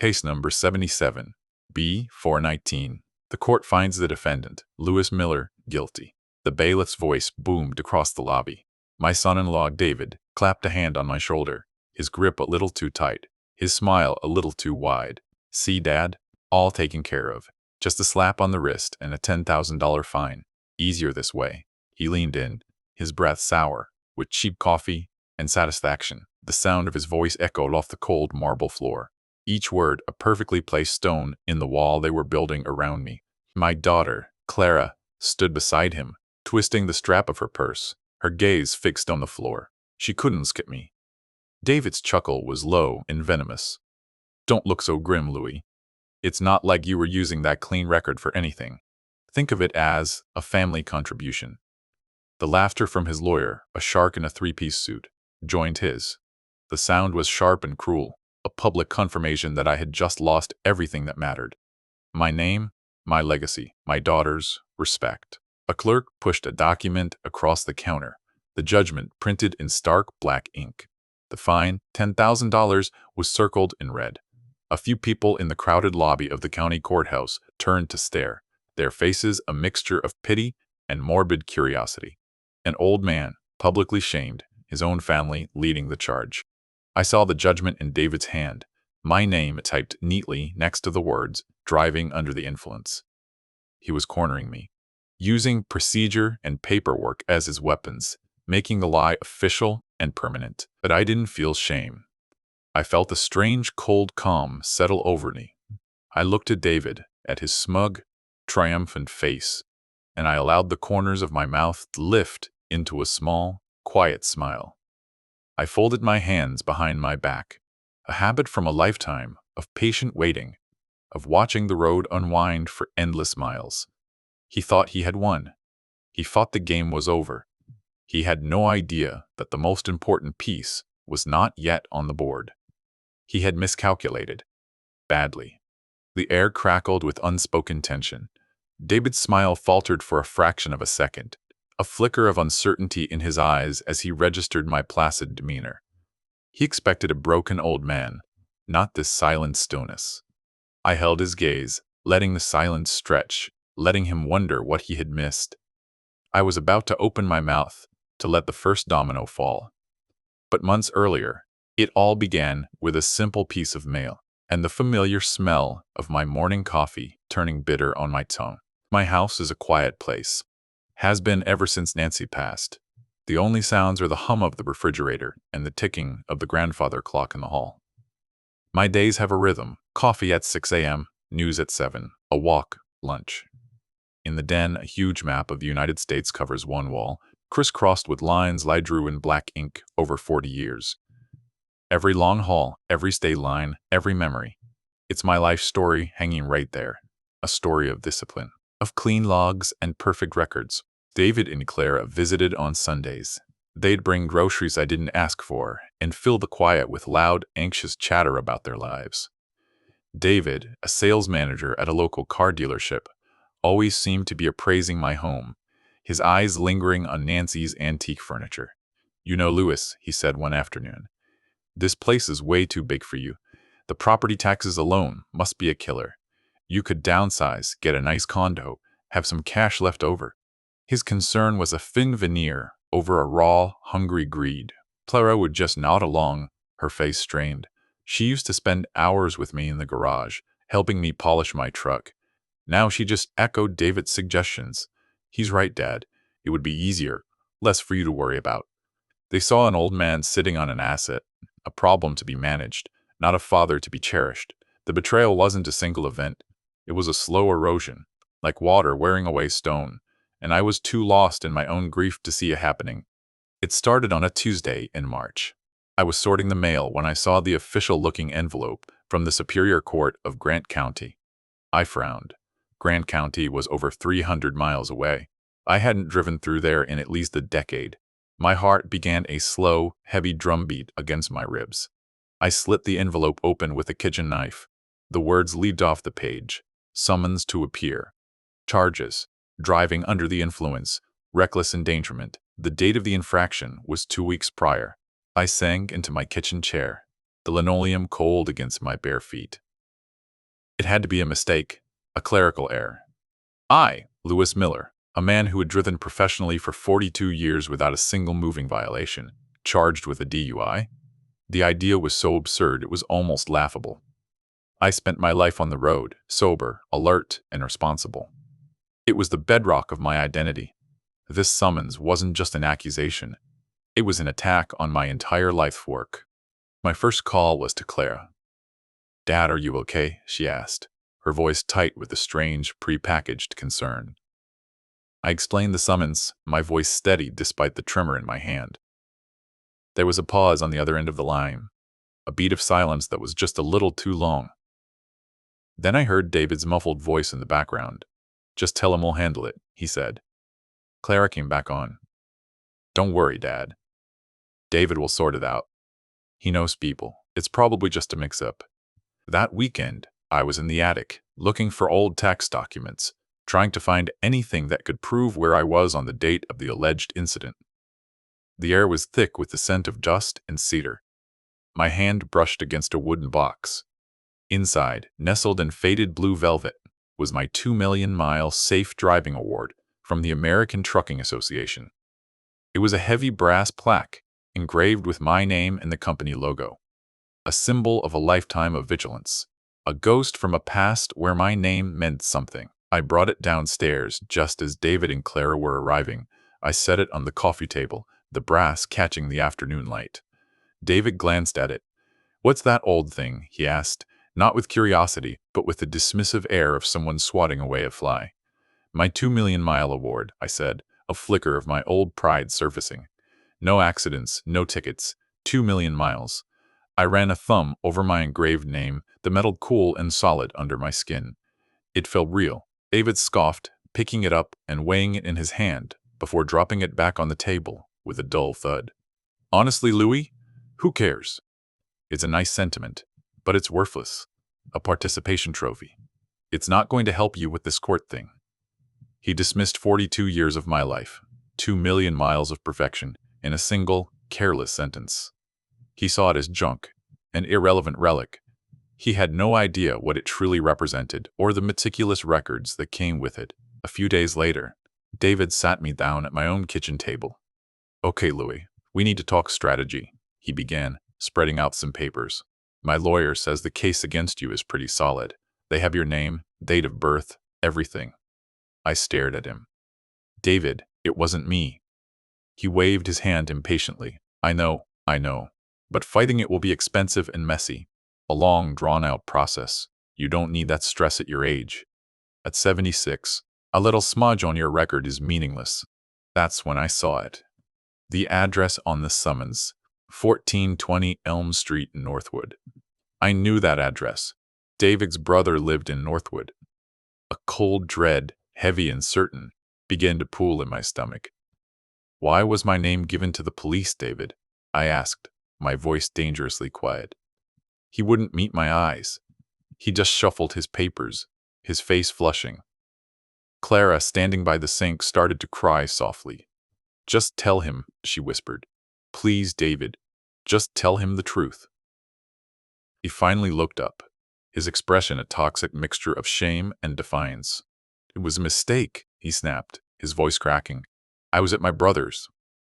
Case number 77, B 419. The court finds the defendant, Lewis Miller, guilty. The bailiff's voice boomed across the lobby. My son-in-law, David, clapped a hand on my shoulder, his grip a little too tight, his smile a little too wide. See, Dad? All taken care of. Just a slap on the wrist and a $10,000 fine. Easier this way. He leaned in, his breath sour, with cheap coffee and satisfaction. The sound of his voice echoed off the cold marble floor. Each word a perfectly placed stone in the wall they were building around me. My daughter, Clara, stood beside him, twisting the strap of her purse, her gaze fixed on the floor. She couldn't skip me. David's chuckle was low and venomous. Don't look so grim, Louis. It's not like you were using that clean record for anything. Think of it as a family contribution. The laughter from his lawyer, a shark in a three-piece suit, joined his. The sound was sharp and cruel, a public confirmation that I had just lost everything that mattered. My name, my legacy, my daughter's respect. A clerk pushed a document across the counter, the judgment printed in stark black ink. The fine, $10,000, was circled in red. A few people in the crowded lobby of the county courthouse turned to stare, their faces a mixture of pity and morbid curiosity. An old man, publicly shamed, his own family leading the charge. I saw the judgment in David's hand, my name typed neatly next to the words, driving under the influence. He was cornering me, using procedure and paperwork as his weapons, making the lie official and permanent. But I didn't feel shame. I felt a strange, cold calm settle over me. I looked at David, at his smug, triumphant face, and I allowed the corners of my mouth to lift into a small, quiet smile. I folded my hands behind my back, a habit from a lifetime of patient waiting, of watching the road unwind for endless miles. He thought he had won. He thought the game was over. He had no idea that the most important piece was not yet on the board. He had miscalculated. Badly. The air crackled with unspoken tension. David's smile faltered for a fraction of a second, a flicker of uncertainty in his eyes as he registered my placid demeanor. He expected a broken old man, not this silent stillness. I held his gaze, letting the silence stretch, letting him wonder what he had missed. I was about to open my mouth, to let the first domino fall. But months earlier, it all began with a simple piece of mail, and the familiar smell of my morning coffee turning bitter on my tongue. My house is a quiet place. Has been ever since Nancy passed. The only sounds are the hum of the refrigerator and the ticking of the grandfather clock in the hall. My days have a rhythm. Coffee at 6 a.m., news at 7, a walk, lunch. In the den, a huge map of the United States covers one wall, crisscrossed with lines I drew in black ink over 40 years. Every long haul, every state line, every memory. It's my life story hanging right there. A story of discipline, of clean logs and perfect records. David and Clara visited on Sundays. They'd bring groceries I didn't ask for and fill the quiet with loud, anxious chatter about their lives. David, a sales manager at a local car dealership, always seemed to be appraising my home, his eyes lingering on Nancy's antique furniture. "You know, Louis," he said one afternoon, "this place is way too big for you. The property taxes alone must be a killer. You could downsize, get a nice condo, have some cash left over." His concern was a thin veneer over a raw, hungry greed. Clara would just nod along, her face strained. She used to spend hours with me in the garage, helping me polish my truck. Now she just echoed David's suggestions. "He's right, Dad. It would be easier, less for you to worry about." They saw an old man sitting on an asset, a problem to be managed, not a father to be cherished. The betrayal wasn't a single event. It was a slow erosion, like water wearing away stone, and I was too lost in my own grief to see it happening. It started on a Tuesday in March. I was sorting the mail when I saw the official-looking envelope from the Superior Court of Grant County. I frowned. Grant County was over 300 miles away. I hadn't driven through there in at least a decade. My heart began a slow, heavy drumbeat against my ribs. I slit the envelope open with a kitchen knife. The words leaped off the page. Summons to appear. Charges. Driving under the influence. Reckless endangerment. The date of the infraction was 2 weeks prior. I sank into my kitchen chair, the linoleum cold against my bare feet. It had to be a mistake, a clerical error. I, Lewis Miller, a man who had driven professionally for 42 years without a single moving violation, charged with a DUI? The idea was so absurd it was almost laughable. I spent my life on the road, sober, alert, and responsible. It was the bedrock of my identity. This summons wasn't just an accusation. It was an attack on my entire life work. My first call was to Clara. "Dad, are you okay?" she asked, her voice tight with a strange, prepackaged concern. I explained the summons, my voice steady despite the tremor in my hand. There was a pause on the other end of the line, a beat of silence that was just a little too long. Then I heard David's muffled voice in the background. "Just tell him we'll handle it," he said. Clara came back on. "Don't worry, Dad. David will sort it out. He knows people. It's probably just a mix-up." That weekend, I was in the attic, looking for old tax documents, trying to find anything that could prove where I was on the date of the alleged incident. The air was thick with the scent of dust and cedar. My hand brushed against a wooden box. Inside, nestled in faded blue velvet, was my 2 million-mile safe driving award from the American Trucking Association. It was a heavy brass plaque, engraved with my name and the company logo, a symbol of a lifetime of vigilance, a ghost from a past where my name meant something. I brought it downstairs just as David and Clara were arriving. I set it on the coffee table, the brass catching the afternoon light. David glanced at it. "What's that old thing?" he asked, not with curiosity, but with the dismissive air of someone swatting away a fly. "My 2 million-mile award," I said, a flicker of my old pride surfacing. "No accidents, no tickets, 2 million miles." I ran a thumb over my engraved name, the metal cool and solid under my skin. It felt real. David scoffed, picking it up and weighing it in his hand, before dropping it back on the table with a dull thud. "Honestly, Louis, who cares? It's a nice sentiment, but it's worthless. A participation trophy. It's not going to help you with this court thing." He dismissed 42 years of my life, 2 million miles of perfection, in a single, careless sentence. He saw it as junk, an irrelevant relic. He had no idea what it truly represented or the meticulous records that came with it. A few days later, David sat me down at my own kitchen table. "Okay, Louis, we need to talk strategy," he began, spreading out some papers. "My lawyer says the case against you is pretty solid. They have your name, date of birth, everything." I stared at him. "David, it wasn't me." He waved his hand impatiently. I know. But fighting it will be expensive and messy. A long, drawn-out process. You don't need that stress at your age. At 76, a little smudge on your record is meaningless." That's when I saw it. The address on the summons, 1420 Elm Street, Northwood. I knew that address. David's brother lived in Northwood. A cold dread, heavy and certain, began to pool in my stomach. "Why was my name given to the police, David?" I asked, my voice dangerously quiet. He wouldn't meet my eyes. He just shuffled his papers, his face flushing. Clara, standing by the sink, started to cry softly. "Just tell him," she whispered. "Please, David, just tell him the truth." He finally looked up, his expression a toxic mixture of shame and defiance. "It was a mistake," he snapped, his voice cracking. "I was at my brother's.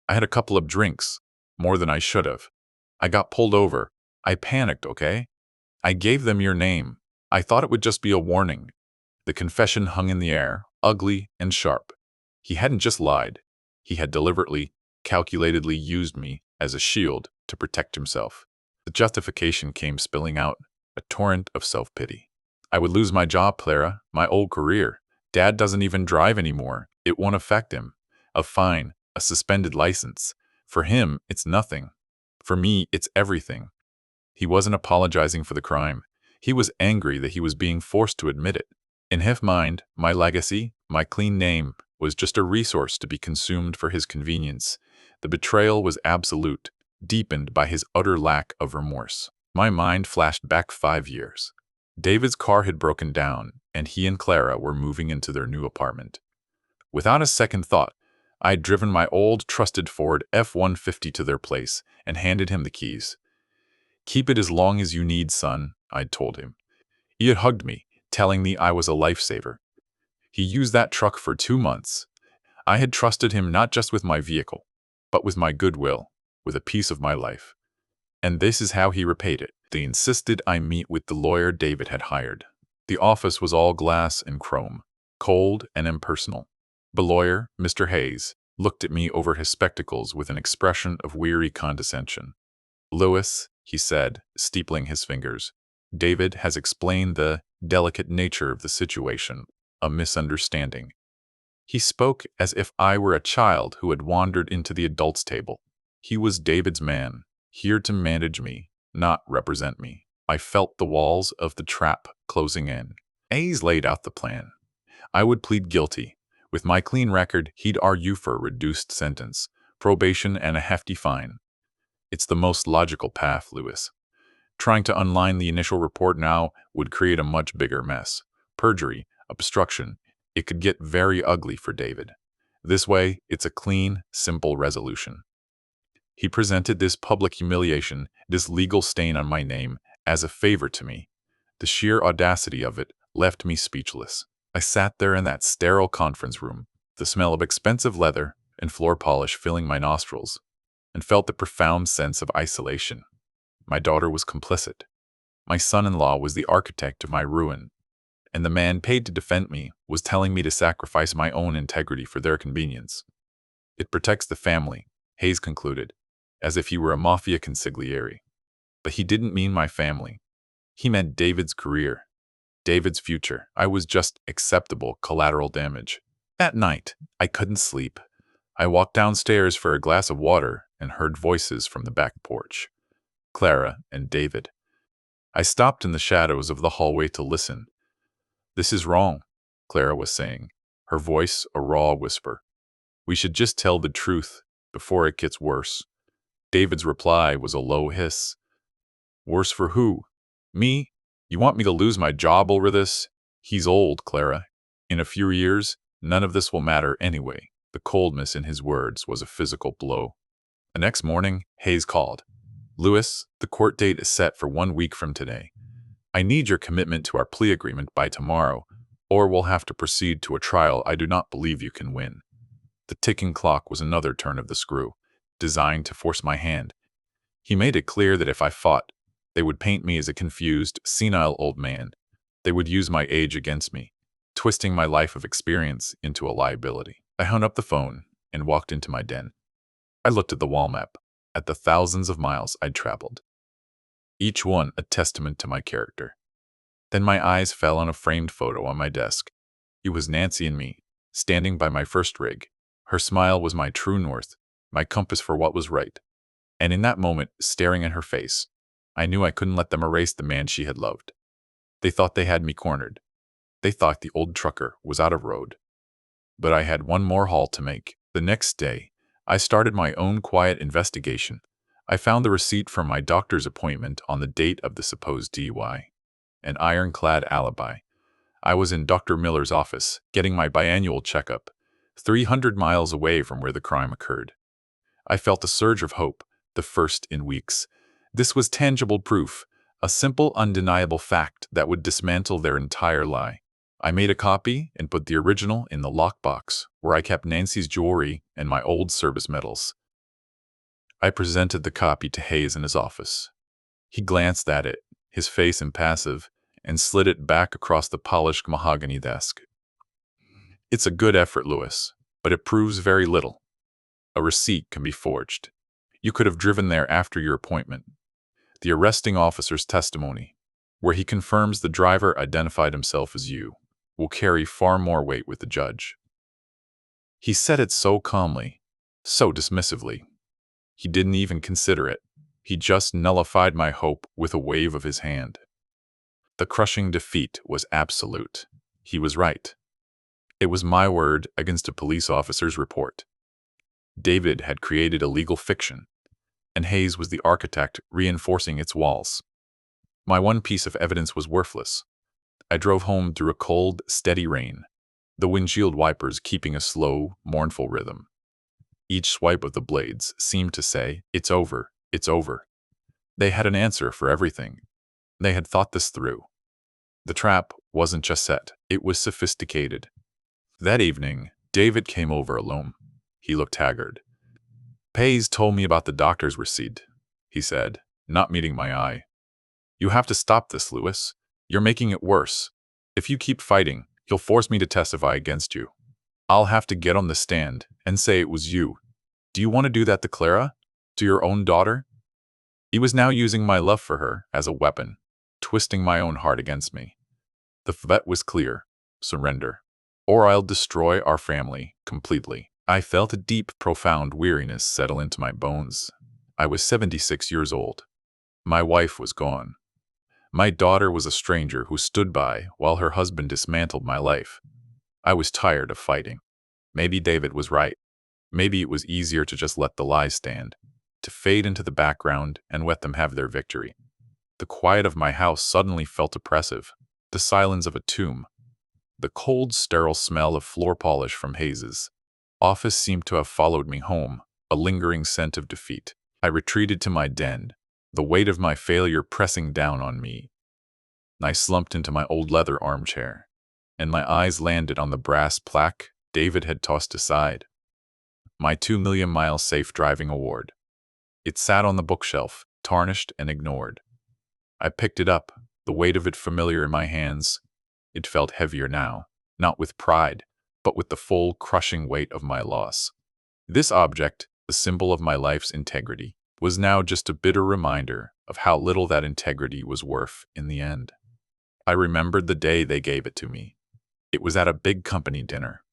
I had a couple of drinks, more than I should have. I got pulled over. I panicked, okay? I gave them your name. I thought it would just be a warning." The confession hung in the air, ugly and sharp. He hadn't just lied. He had deliberately, calculatedly used me as a shield to protect himself. The justification came spilling out, a torrent of self-pity. "I would lose my job, Clara, my old career. Dad doesn't even drive anymore. It won't affect him. A fine, a suspended license. For him, it's nothing. For me, it's everything." He wasn't apologizing for the crime. He was angry that he was being forced to admit it. In his mind, my legacy, my clean name, was just a resource to be consumed for his convenience. The betrayal was absolute, deepened by his utter lack of remorse. My mind flashed back 5 years. David's car had broken down, and he and Clara were moving into their new apartment. Without a second thought, I'd driven my old, trusted Ford F-150 to their place and handed him the keys. "Keep it as long as you need, son," I'd told him. He had hugged me, telling me I was a lifesaver. He used that truck for 2 months. I had trusted him not just with my vehicle, but with my goodwill, with a piece of my life. And this is how he repaid it. They insisted I meet with the lawyer David had hired. The office was all glass and chrome, cold and impersonal. The lawyer, Mr. Hayes, looked at me over his spectacles with an expression of weary condescension. "Lewis," he said, steepling his fingers, "David has explained the delicate nature of the situation, a misunderstanding." He spoke as if I were a child who had wandered into the adults' table. He was David's man, here to manage me, not represent me. I felt the walls of the trap closing in. Hayes laid out the plan. I would plead guilty. With my clean record, he'd argue for a reduced sentence, probation, and a hefty fine. It's the most logical path, Lewis. Trying to unline the initial report now would create a much bigger mess. Perjury, obstruction. It could get very ugly for David. This way, it's a clean, simple resolution. He presented this public humiliation, this legal stain on my name, as a favor to me. The sheer audacity of it left me speechless. I sat there in that sterile conference room, the smell of expensive leather and floor polish filling my nostrils, and felt the profound sense of isolation. My daughter was complicit. My son-in-law was the architect of my ruin, and the man paid to defend me was telling me to sacrifice my own integrity for their convenience. It protects the family, Hayes concluded, as if he were a mafia consigliere. But he didn't mean my family. He meant David's career, David's future. I was just acceptable collateral damage. That night, I couldn't sleep. I walked downstairs for a glass of water and heard voices from the back porch. Clara and David. I stopped in the shadows of the hallway to listen. "This is wrong," Clara was saying, her voice a raw whisper. "We should just tell the truth before it gets worse." David's reply was a low hiss. "Worse for who? Me? You want me to lose my job over this? He's old, Clara. In a few years, none of this will matter anyway." The coldness in his words was a physical blow. The next morning, Hayes called. "Lewis, the court date is set for 1 week from today. I need your commitment to our plea agreement by tomorrow, or we'll have to proceed to a trial I do not believe you can win." The ticking clock was another turn of the screw, designed to force my hand. He made it clear that if I fought, they would paint me as a confused, senile old man. They would use my age against me, twisting my life of experience into a liability. I hung up the phone and walked into my den. I looked at the wall map, at the thousands of miles I'd traveled, each one a testament to my character. Then my eyes fell on a framed photo on my desk. It was Nancy and me, standing by my first rig. Her smile was my true north, my compass for what was right. And in that moment, staring at her face, I knew I couldn't let them erase the man she had loved. They thought they had me cornered. They thought the old trucker was out of road. But I had one more haul to make. The next day, I started my own quiet investigation. I found the receipt from my doctor's appointment on the date of the supposed DUI. An ironclad alibi. I was in Dr. Miller's office, getting my biannual checkup, 300 miles away from where the crime occurred. I felt a surge of hope, the first in weeks. This was tangible proof, a simple, undeniable fact that would dismantle their entire lie. I made a copy and put the original in the lockbox, where I kept Nancy's jewelry and my old service medals. I presented the copy to Hayes in his office. He glanced at it, his face impassive, and slid it back across the polished mahogany desk. "It's a good effort, Lewis, but it proves very little. A receipt can be forged. You could have driven there after your appointment. The arresting officer's testimony, where he confirms the driver identified himself as you, will carry far more weight with the judge." He said it so calmly, so dismissively. He didn't even consider it. He just nullified my hope with a wave of his hand. The crushing defeat was absolute. He was right. It was my word against a police officer's report. David had created a legal fiction, and Hayes was the architect reinforcing its walls. My one piece of evidence was worthless. I drove home through a cold, steady rain, the windshield wipers keeping a slow, mournful rhythm. Each swipe of the blades seemed to say, "It's over, it's over." They had an answer for everything. They had thought this through. The trap wasn't just set, it was sophisticated. That evening, David came over alone. He looked haggard. "Pays told me about the doctor's receipt," he said, not meeting my eye. "You have to stop this, Lewis. You're making it worse. If you keep fighting, he'll force me to testify against you. I'll have to get on the stand and say it was you. Do you want to do that to Clara? To your own daughter?" He was now using my love for her as a weapon, twisting my own heart against me. The threat was clear: surrender, or I'll destroy our family completely. I felt a deep, profound weariness settle into my bones. I was 76 years old. My wife was gone. My daughter was a stranger who stood by while her husband dismantled my life. I was tired of fighting. Maybe David was right. Maybe it was easier to just let the lies stand, to fade into the background and let them have their victory. The quiet of my house suddenly felt oppressive, the silence of a tomb. The cold, sterile smell of floor polish from Hayes's office seemed to have followed me home, a lingering scent of defeat. I retreated to my den, the weight of my failure pressing down on me. I slumped into my old leather armchair, and my eyes landed on the brass plaque David had tossed aside. My 2 million-mile safe driving award. It sat on the bookshelf, tarnished and ignored. I picked it up, the weight of it familiar in my hands. It felt heavier now, not with pride, but with the full, crushing weight of my loss. This object, the symbol of my life's integrity, was now just a bitter reminder of how little that integrity was worth in the end. I remembered the day they gave it to me. It was at a big company dinner.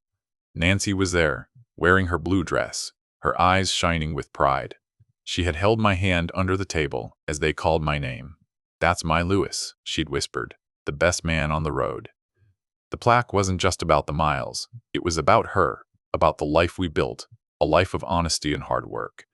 Nancy was there, wearing her blue dress, her eyes shining with pride. She had held my hand under the table as they called my name. "That's my Lewis," she'd whispered, "the best man on the road." The plaque wasn't just about the miles. It was about her, about the life we built, a life of honesty and hard work.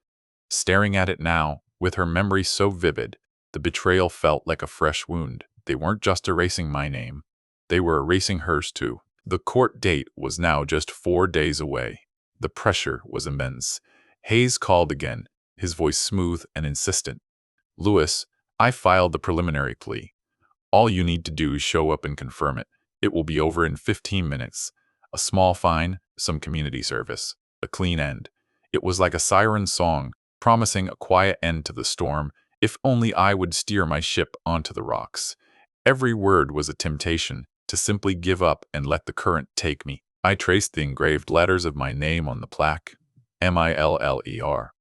Staring at it now, with her memory so vivid, the betrayal felt like a fresh wound. They weren't just erasing my name. They were erasing hers too. The court date was now just 4 days away. The pressure was immense. Hayes called again, his voice smooth and insistent. "Lewis, I filed the preliminary plea. All you need to do is show up and confirm it. It will be over in 15 minutes. A small fine, some community service, a clean end." It was like a siren song, promising a quiet end to the storm, if only I would steer my ship onto the rocks. Every word was a temptation to simply give up and let the current take me. I traced the engraved letters of my name on the plaque. Miller.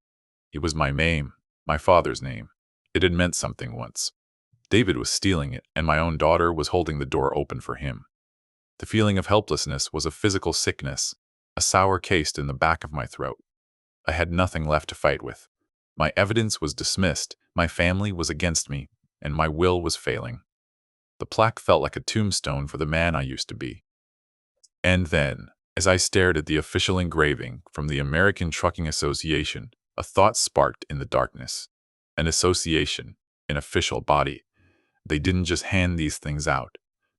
It was my name, my father's name. It had meant something once. David was stealing it, and my own daughter was holding the door open for him. The feeling of helplessness was a physical sickness, a sour taste in the back of my throat. I had nothing left to fight with. My evidence was dismissed, my family was against me, and my will was failing. The plaque felt like a tombstone for the man I used to be. And then, as I stared at the official engraving from the American Trucking Association, a thought sparked in the darkness. An association, an official body. They didn't just hand these things out.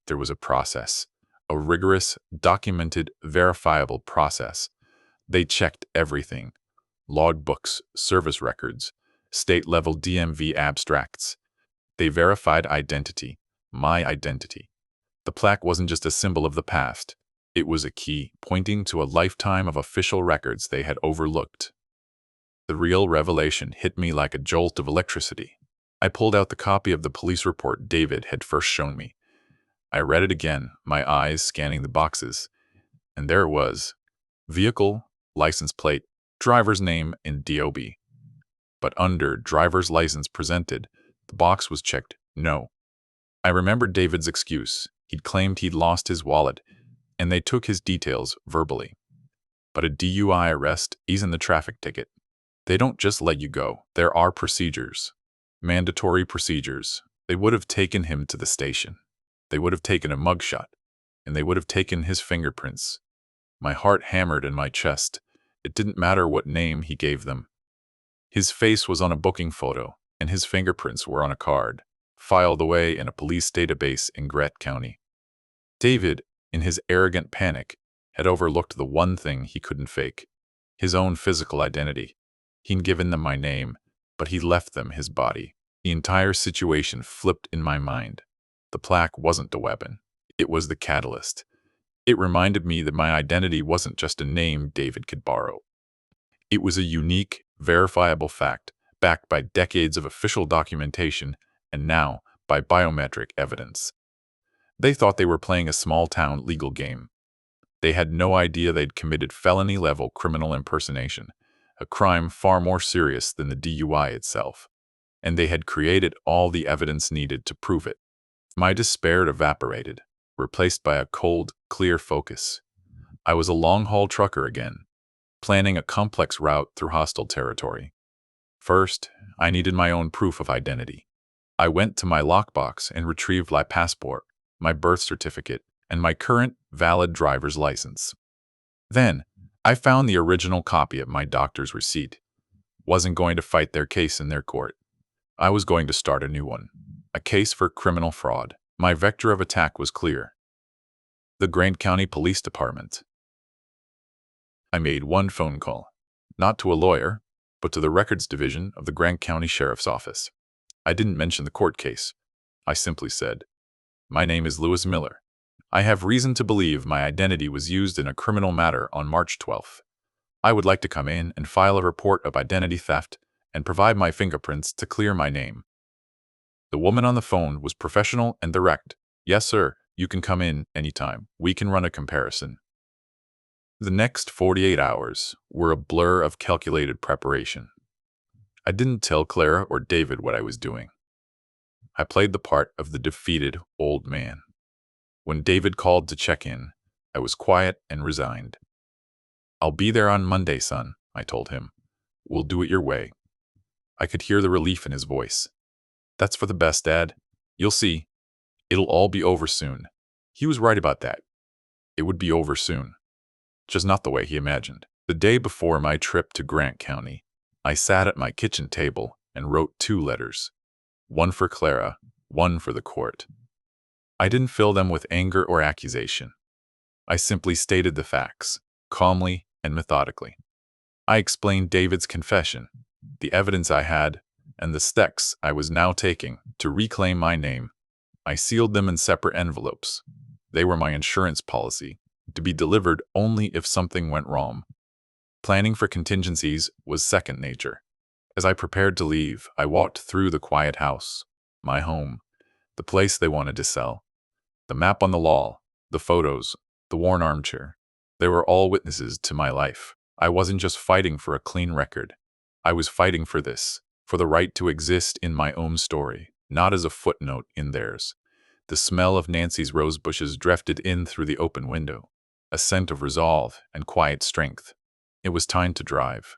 There was a process, a rigorous, documented, verifiable process. They checked everything: logbooks, service records, state-level DMV abstracts. They verified identity, my identity. The plaque wasn't just a symbol of the past. It was a key, pointing to a lifetime of official records they had overlooked. The real revelation hit me like a jolt of electricity. I pulled out the copy of the police report David had first shown me. I read it again, my eyes scanning the boxes. And there it was: vehicle, license plate, driver's name, and DOB. But under driver's license presented, the box was checked no. I remembered David's excuse. He'd claimed he'd lost his wallet, and they took his details verbally. But a DUI arrest isn't the traffic ticket. They don't just let you go. There are procedures. Mandatory procedures. They would have taken him to the station. They would have taken a mugshot, and they would have taken his fingerprints. My heart hammered in my chest. It didn't matter what name he gave them. His face was on a booking photo, and his fingerprints were on a card, filed away in a police database in Gret County. David, in his arrogant panic, had overlooked the one thing he couldn't fake: his own physical identity. He'd given them my name, but he left them his body. The entire situation flipped in my mind. The plaque wasn't the weapon. It was the catalyst. It reminded me that my identity wasn't just a name David could borrow. It was a unique, verifiable fact, backed by decades of official documentation and now by biometric evidence. They thought they were playing a small-town legal game. They had no idea they'd committed felony-level criminal impersonation, a crime far more serious than the DUI itself. And they had created all the evidence needed to prove it. My despair evaporated, replaced by a cold, clear focus. I was a long-haul trucker again, planning a complex route through hostile territory. First, I needed my own proof of identity. I went to my lockbox and retrieved my passport, my birth certificate, and my current, valid driver's license. Then, I found the original copy of my doctor's receipt. Wasn't going to fight their case in their court. I was going to start a new one, a case for criminal fraud. My vector of attack was clear. The Grant County Police Department. I made one phone call, not to a lawyer, but to the Records Division of the Grant County Sheriff's Office. I didn't mention the court case. I simply said, "My name is Lewis Miller. I have reason to believe my identity was used in a criminal matter on March 12th. I would like to come in and file a report of identity theft and provide my fingerprints to clear my name." The woman on the phone was professional and direct. "Yes, sir, you can come in anytime. We can run a comparison." The next 48 hours were a blur of calculated preparation. I didn't tell Clara or David what I was doing. I played the part of the defeated old man. When David called to check in, I was quiet and resigned. "I'll be there on Monday, son," I told him. "We'll do it your way." I could hear the relief in his voice. "That's for the best, Dad. You'll see. It'll all be over soon." He was right about that. It would be over soon. Just not the way he imagined. The day before my trip to Grant County, I sat at my kitchen table and wrote 2 letters. One for Clara, one for the court. I didn't fill them with anger or accusation. I simply stated the facts, calmly and methodically. I explained David's confession, the evidence I had, and the steps I was now taking to reclaim my name. I sealed them in separate envelopes. They were my insurance policy, to be delivered only if something went wrong. Planning for contingencies was second nature. As I prepared to leave, I walked through the quiet house, my home, the place they wanted to sell. The map on the wall, the photos, the worn armchair. They were all witnesses to my life. I wasn't just fighting for a clean record. I was fighting for this, for the right to exist in my own story, not as a footnote in theirs. The smell of Nancy's rose bushes drifted in through the open window, a scent of resolve and quiet strength. It was time to drive.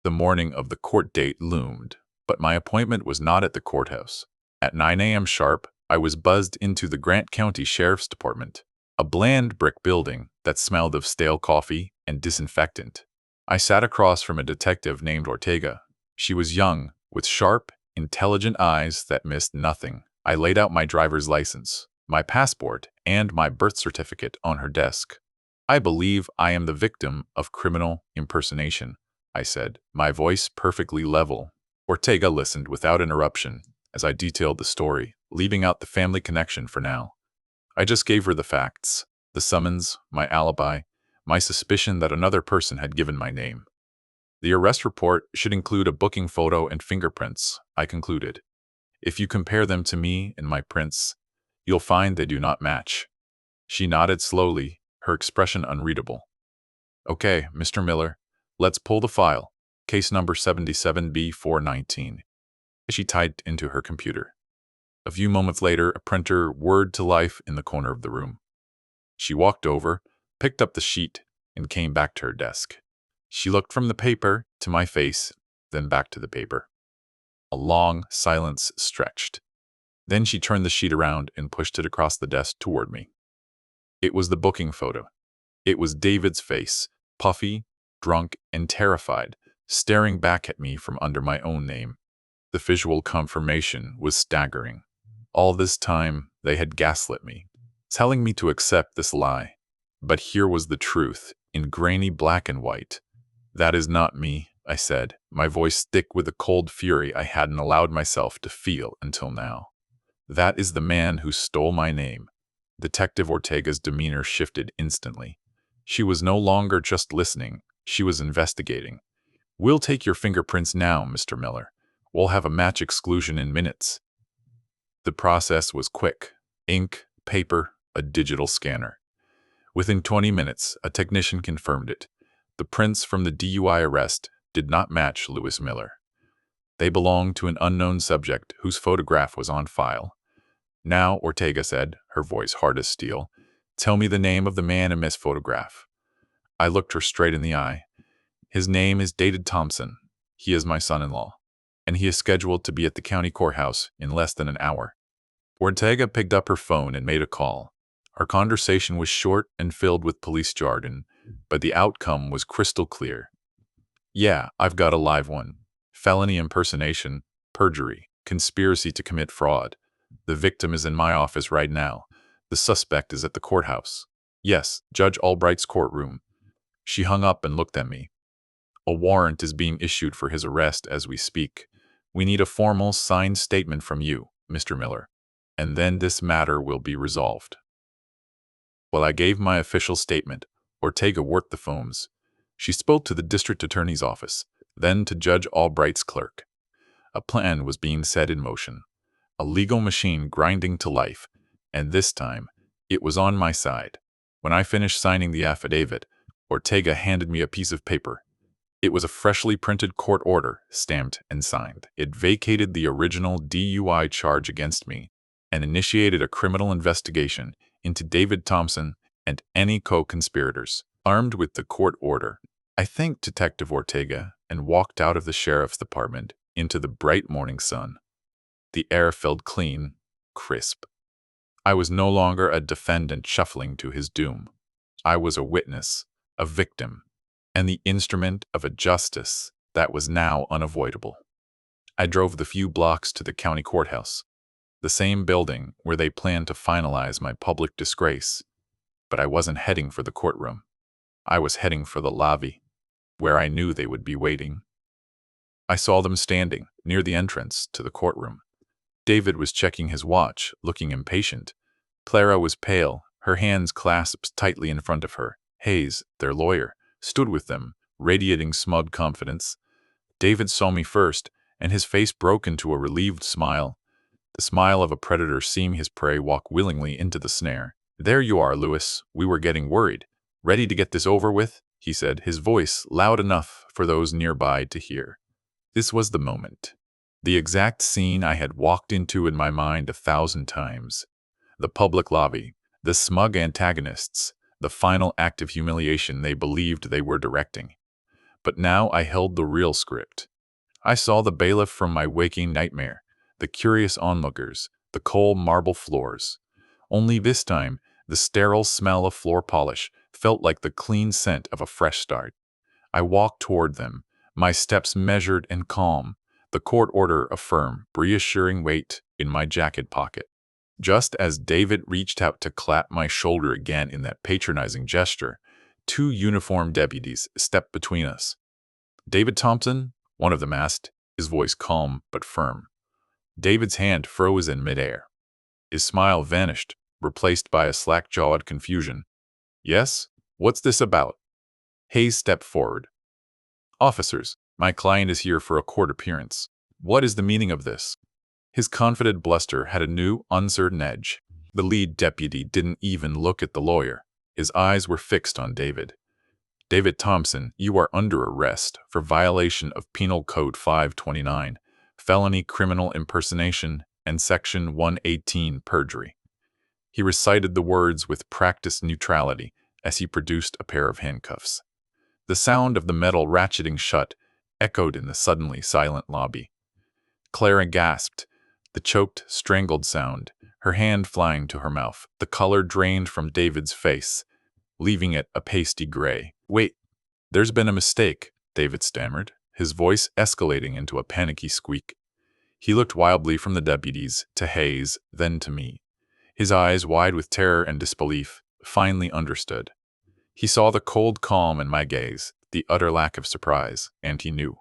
The morning of the court date loomed, but my appointment was not at the courthouse. At 9 a.m. sharp, I was buzzed into the Grant County Sheriff's Department, a bland brick building that smelled of stale coffee and disinfectant. I sat across from a detective named Ortega. She was young, with sharp, intelligent eyes that missed nothing. I laid out my driver's license, my passport, and my birth certificate on her desk. "I believe I am the victim of criminal impersonation," I said, my voice perfectly level. Ortega listened without interruption as I detailed the story, leaving out the family connection for now. I just gave her the facts, the summons, my alibi, my suspicion that another person had given my name. "The arrest report should include a booking photo and fingerprints," I concluded. "If you compare them to me and my prints, you'll find they do not match." She nodded slowly, her expression unreadable. "Okay, Mr. Miller, let's pull the file. Case number 77B419. She typed into her computer. A few moments later, a printer whirred to life in the corner of the room. She walked over, picked up the sheet, and came back to her desk. She looked from the paper to my face, then back to the paper. A long silence stretched. Then she turned the sheet around and pushed it across the desk toward me. It was the booking photo. It was David's face, puffy, drunk, and terrified, staring back at me from under my own name. The visual confirmation was staggering. All this time, they had gaslit me, telling me to accept this lie. But here was the truth, in grainy black and white. "That is not me," I said, my voice thick with the cold fury I hadn't allowed myself to feel until now. "That is the man who stole my name. Detective Ortega's demeanor shifted instantly. She was no longer just listening, she was investigating. "We'll take your fingerprints now, Mr. Miller. We'll have a match exclusion in minutes." The process was quick. Ink, paper, a digital scanner. Within 20 minutes, a technician confirmed it. The prints from the DUI arrest did not match Lewis Miller. They belonged to an unknown subject whose photograph was on file. "Now," Ortega said, her voice hard as steel, "tell me the name of the man in this photograph." I looked her straight in the eye. "His name is David Thompson. He is my son-in-law, and he is scheduled to be at the county courthouse in less than an hour." Ortega picked up her phone and made a call. Our conversation was short and filled with police jargon, but the outcome was crystal clear. "Yeah, I've got a live one. Felony impersonation, perjury, conspiracy to commit fraud. The victim is in my office right now. The suspect is at the courthouse. Yes, Judge Albright's courtroom." She hung up and looked at me. "A warrant is being issued for his arrest as we speak. We need a formal signed statement from you, Mr. Miller, and then this matter will be resolved." While I gave my official statement, Ortega worked the phones. She spoke to the district attorney's office, then to Judge Albright's clerk. A plan was being set in motion, a legal machine grinding to life, and this time, it was on my side. When I finished signing the affidavit, Ortega handed me a piece of paper. It was a freshly printed court order, stamped and signed. It vacated the original DUI charge against me and initiated a criminal investigation into David Thompson and any co-conspirators. Armed with the court order, I thanked Detective Ortega and walked out of the sheriff's department into the bright morning sun. The air felt clean, crisp. I was no longer a defendant shuffling to his doom. I was a witness, a victim, and the instrument of a justice that was now unavoidable. I drove the few blocks to the county courthouse, the same building where they planned to finalize my public disgrace. But I wasn't heading for the courtroom. I was heading for the lobby, where I knew they would be waiting. I saw them standing near the entrance to the courtroom. David was checking his watch, looking impatient. Clara was pale, her hands clasped tightly in front of her. Hayes, their lawyer, stood with them, radiating smug confidence. David saw me first, and his face broke into a relieved smile. The smile of a predator seeing his prey walk willingly into the snare. "There you are, Lewis. We were getting worried. Ready to get this over with?" he said, his voice loud enough for those nearby to hear. This was the moment. The exact scene I had walked into in my mind 1,000 times. The public lobby, the smug antagonists, the final act of humiliation they believed they were directing. But now I held the real script. I saw the bailiff from my waking nightmare, the curious onlookers, the cold marble floors. Only this time, the sterile smell of floor polish felt like the clean scent of a fresh start. I walked toward them, my steps measured and calm, the court order a firm, reassuring weight in my jacket pocket. Just as David reached out to clap my shoulder again in that patronizing gesture, 2 uniformed deputies stepped between us. "David Thompson," one of them asked, his voice calm but firm. David's hand froze in midair. His smile vanished, replaced by a slack-jawed confusion. "Yes? What's this about?" Hayes stepped forward. "Officers, my client is here for a court appearance. What is the meaning of this?" His confident bluster had a new, uncertain edge. The lead deputy didn't even look at the lawyer. His eyes were fixed on David. "David Thompson, you are under arrest for violation of Penal Code 529, felony criminal impersonation, and Section 118, perjury." He recited the words with practiced neutrality as he produced a pair of handcuffs. The sound of the metal ratcheting shut echoed in the suddenly silent lobby. Clara gasped, the choked, strangled sound, her hand flying to her mouth. The color drained from David's face, leaving it a pasty gray. "Wait, there's been a mistake," David stammered, his voice escalating into a panicky squeak. He looked wildly from the deputies to Hayes, then to me. His eyes, wide with terror and disbelief, finally understood. He saw the cold calm in my gaze, the utter lack of surprise, and he knew.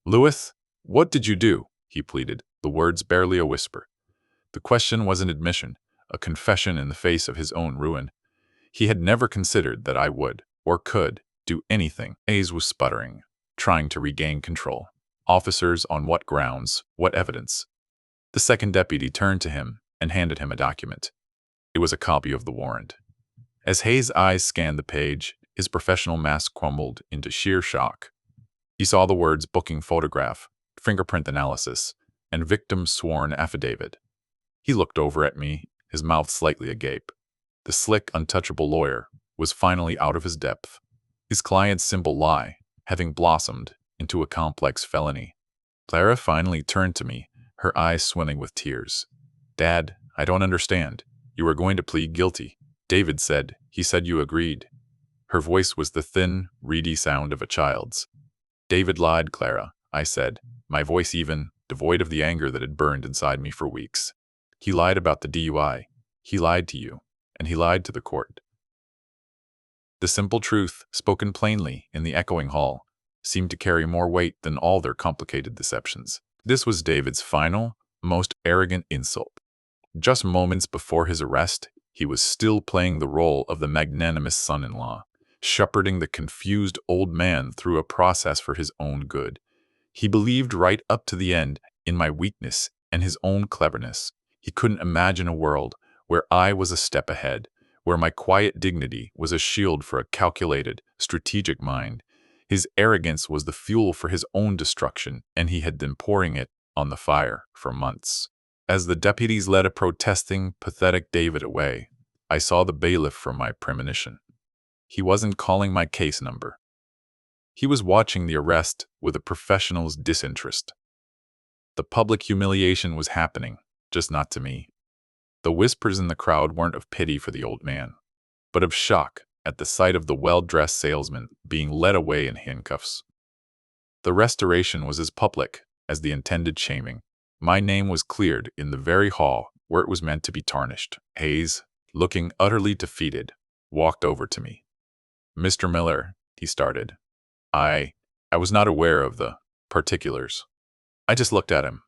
"Lewis, what did you do?" he pleaded, the words barely a whisper. The question was an admission, a confession in the face of his own ruin. He had never considered that I would, or could, do anything. Hayes was sputtering, trying to regain control. Officers, on what grounds? What evidence? The second deputy turned to him and handed him a document. It was a copy of the warrant. As Hayes' eyes scanned the page, his professional mask crumbled into sheer shock. He saw the words booking photograph, fingerprint analysis, and victim sworn affidavit. He looked over at me, his mouth slightly agape. The slick, untouchable lawyer was finally out of his depth. His client's simple lie having blossomed into a complex felony. Clara finally turned to me, her eyes swimming with tears. "Dad, I don't understand. You were going to plead guilty. David said. He said you agreed." Her voice was the thin, reedy sound of a child's. "David lied, Clara," I said, my voice even, devoid of the anger that had burned inside me for weeks. "He lied about the DUI. He lied to you, and he lied to the court." The simple truth, spoken plainly in the echoing hall, seemed to carry more weight than all their complicated deceptions. This was David's final, most arrogant insult. Just moments before his arrest, he was still playing the role of the magnanimous son-in-law, shepherding the confused old man through a process for his own good. He believed right up to the end in my weakness and his own cleverness. He couldn't imagine a world where I was a step ahead, where my quiet dignity was a shield for a calculated, strategic mind. His arrogance was the fuel for his own destruction, and he had been pouring it on the fire for months. As the deputies led a protesting, pathetic David away, I saw the bailiff from my premonition. He wasn't calling my case number. He was watching the arrest with a professional's disinterest. The public humiliation was happening, just not to me. The whispers in the crowd weren't of pity for the old man, but of shock at the sight of the well-dressed salesman being led away in handcuffs. The restoration was as public as the intended shaming. My name was cleared in the very hall where it was meant to be tarnished. Hayes, looking utterly defeated, walked over to me. "Mr. Miller," he started. I was not aware of the particulars. I just looked at him.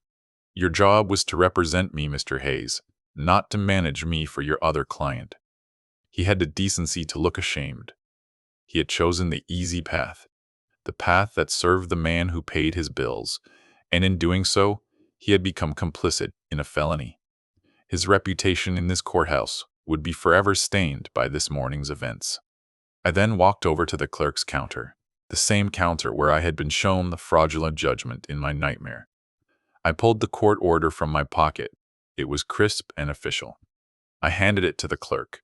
"Your job was to represent me, Mr. Hayes, not to manage me for your other client." He had the decency to look ashamed. He had chosen the easy path, the path that served the man who paid his bills, and in doing so, he had become complicit in a felony. His reputation in this courthouse would be forever stained by this morning's events. I then walked over to the clerk's counter, the same counter where I had been shown the fraudulent judgment in my nightmare. I pulled the court order from my pocket. It was crisp and official. I handed it to the clerk.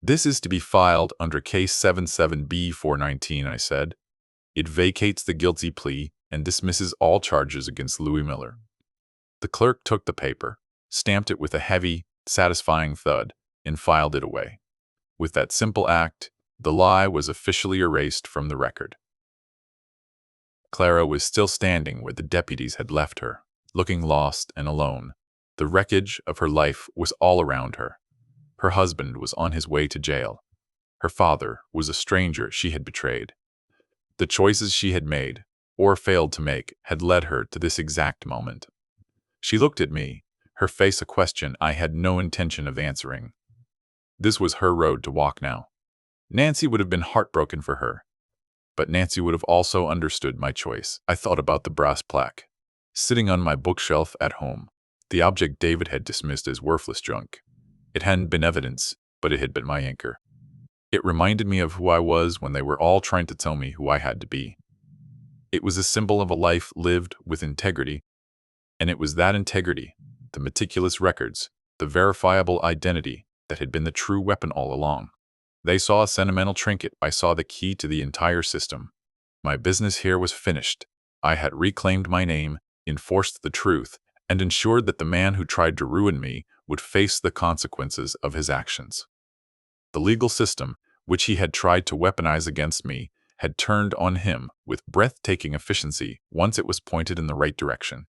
"This is to be filed under Case 77B-419, I said. "It vacates the guilty plea and dismisses all charges against Louis Miller." The clerk took the paper, stamped it with a heavy, satisfying thud, and filed it away. With that simple act, the lie was officially erased from the record. Clara was still standing where the deputies had left her, looking lost and alone. The wreckage of her life was all around her. Her husband was on his way to jail. Her father was a stranger she had betrayed. The choices she had made, or failed to make, had led her to this exact moment. She looked at me, her face a question I had no intention of answering. This was her road to walk now. Nancy would have been heartbroken for her, but Nancy would have also understood my choice. I thought about the brass plaque, sitting on my bookshelf at home, the object David had dismissed as worthless junk. It hadn't been evidence, but it had been my anchor. It reminded me of who I was when they were all trying to tell me who I had to be. It was a symbol of a life lived with integrity, and it was that integrity, the meticulous records, the verifiable identity that had been the true weapon all along. They saw a sentimental trinket. I saw the key to the entire system. My business here was finished. I had reclaimed my name, enforced the truth, and ensured that the man who tried to ruin me would face the consequences of his actions. The legal system, which he had tried to weaponize against me, had turned on him with breathtaking efficiency once it was pointed in the right direction.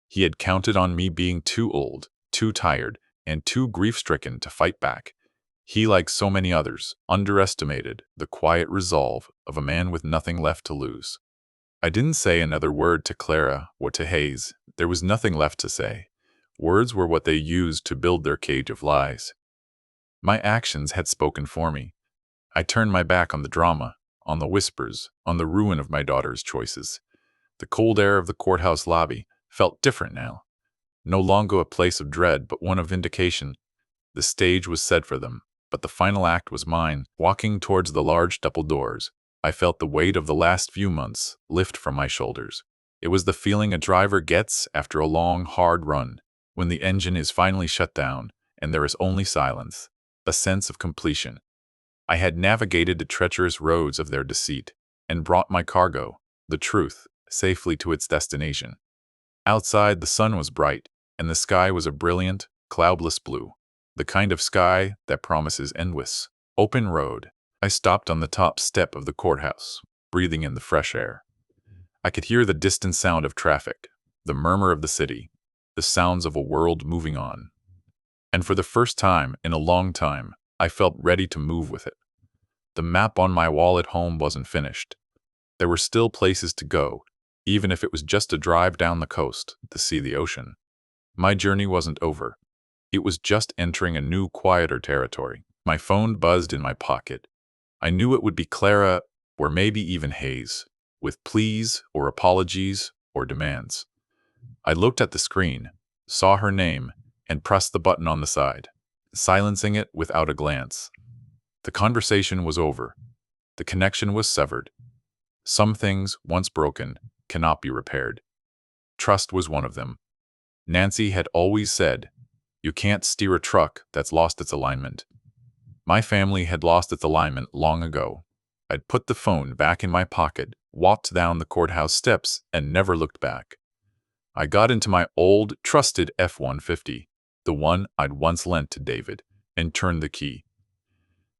He had counted on me being too old, too tired, and too grief-stricken to fight back. He, like so many others, underestimated the quiet resolve of a man with nothing left to lose. I didn't say another word to Clara or to Hayes. There was nothing left to say. Words were what they used to build their cage of lies. My actions had spoken for me. I turned my back on the drama, on the whispers, on the ruin of my daughter's choices. The cold air of the courthouse lobby felt different now. No longer a place of dread, but one of vindication. The stage was set for them, but the final act was mine. Walking towards the large double doors, I felt the weight of the last few months lift from my shoulders. It was the feeling a driver gets after a long, hard run, when the engine is finally shut down and there is only silence, a sense of completion. I had navigated the treacherous roads of their deceit and brought my cargo, the truth, safely to its destination. Outside, the sun was bright, and the sky was a brilliant, cloudless blue, the kind of sky that promises endless, open road. I stopped on the top step of the courthouse, breathing in the fresh air. I could hear the distant sound of traffic, the murmur of the city, the sounds of a world moving on. And for the first time in a long time, I felt ready to move with it. The map on my wall at home wasn't finished. There were still places to go, even if it was just a drive down the coast to see the ocean. My journey wasn't over. It was just entering a new, quieter territory. My phone buzzed in my pocket. I knew it would be Clara, or maybe even Hayes, with pleas or apologies or demands. I looked at the screen, saw her name, and pressed the button on the side, silencing it without a glance. The conversation was over. The connection was severed. Some things, once broken, cannot be repaired. Trust was one of them. Nancy had always said, "You can't steer a truck that's lost its alignment." My family had lost its alignment long ago. I'd put the phone back in my pocket, walked down the courthouse steps, and never looked back. I got into my old, trusted F-150, the one I'd once lent to David, and turned the key.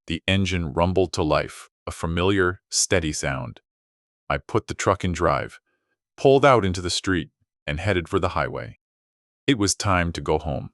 The engine rumbled to life, a familiar, steady sound. I put the truck in drive, pulled out into the street, and headed for the highway. It was time to go home.